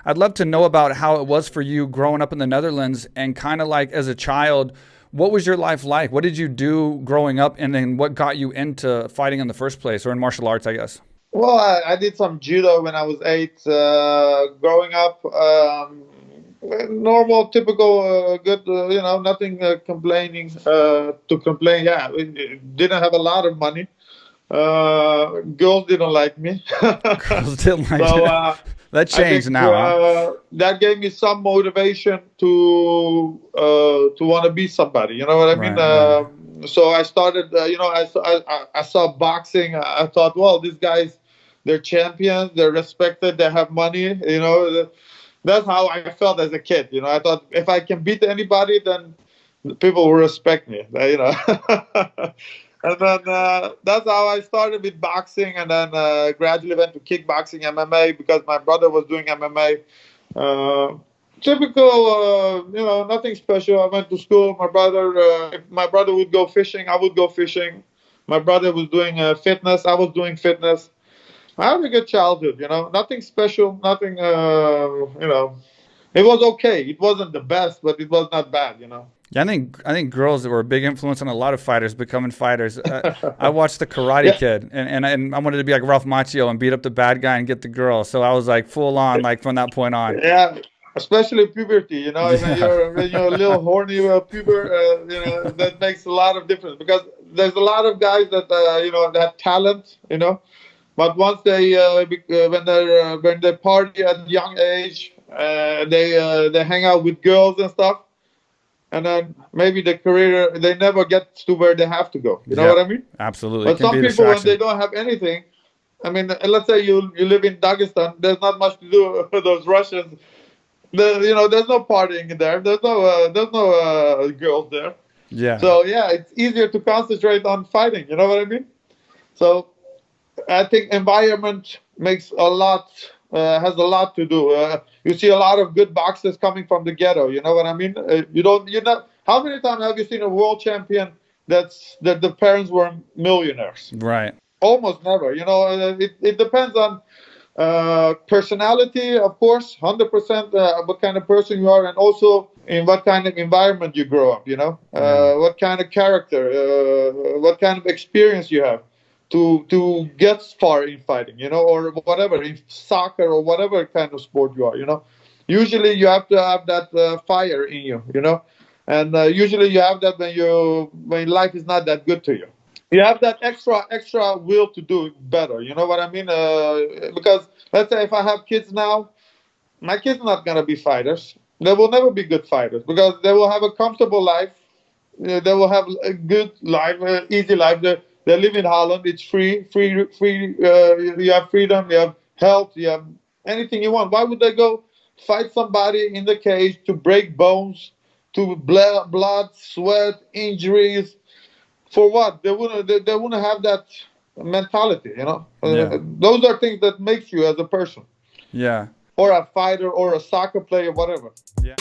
I'd love to know about how it was for you growing up in the Netherlands and kind of like as a child, what was your life like? What did you do growing up, and then what got you into fighting in the first place, or in martial arts, I guess? Well, I did some judo when I was 8. Growing up, normal, typical, good, nothing complaining to complain. Yeah, we didn't have a lot of money. Girls didn't like me. Girls didn't like So it. That I changed think now, huh? that gave me some motivation to want to be somebody. You know what I mean? Right, right. So I started. I saw boxing. I thought, well, these guys, they're champions. They're respected. They have money. That's how I felt as a kid. I thought if I can beat anybody, then people will respect me. And then that's how I started with boxing, and then gradually went to kickboxing, MMA, because my brother was doing MMA. Typical, nothing special. I went to school. If my brother would go fishing, I would go fishing. My brother was doing fitness. I was doing fitness. I had a good childhood. Nothing special. Nothing. It was okay. It wasn't the best, but it was not bad. Yeah, I think girls were a big influence on a lot of fighters becoming fighters. I watched the Karate Yeah. Kid, and I wanted to be like Ralph Macchio and beat up the bad guy and get the girl. So I was like full on, like from that point on. Yeah, especially puberty, when Yeah, you're a little horny puber, that makes a lot of difference, because there's a lot of guys that that have talent. But once when they party at a young age, they hang out with girls and stuff, and then maybe the career, they never get to where they have to go. You know yeah, what I mean? absolutely. It But can be some a people, when they distraction. don't have anything, I mean, let's say you live in Dagestan, there's not much to do with those Russians. There's no partying there. There's no girls there. Yeah, So yeah, it's easier to concentrate on fighting. You know what I mean? So I think environment has a lot to do. You see a lot of good boxers coming from the ghetto. You know what I mean? How many times have you seen a world champion that the parents were millionaires? right. Almost never. It depends on personality, of course, 100%, what kind of person you are, and also in what kind of environment you grow up. Yeah, What kind of character, what kind of experience you have to get far in fighting, or whatever, in soccer or whatever kind of sport you are. Usually you have to have that fire in you. And usually you have that when life is not that good to you. You have that extra will to do better. You know what I mean? Because let's say if I have kids now, my kids are not gonna be fighters. They will never be good fighters, because they will have a comfortable life. They will have a good life, easy life. They live in Holland. It's free. You have freedom. You have health. You have anything you want. Why would they go fight somebody in the cage to break bones, to blood, sweat, injuries? For what? They wouldn't have that mentality. yeah, Those are things that makes you as a person, yeah, or a fighter, or a soccer player, whatever. yeah.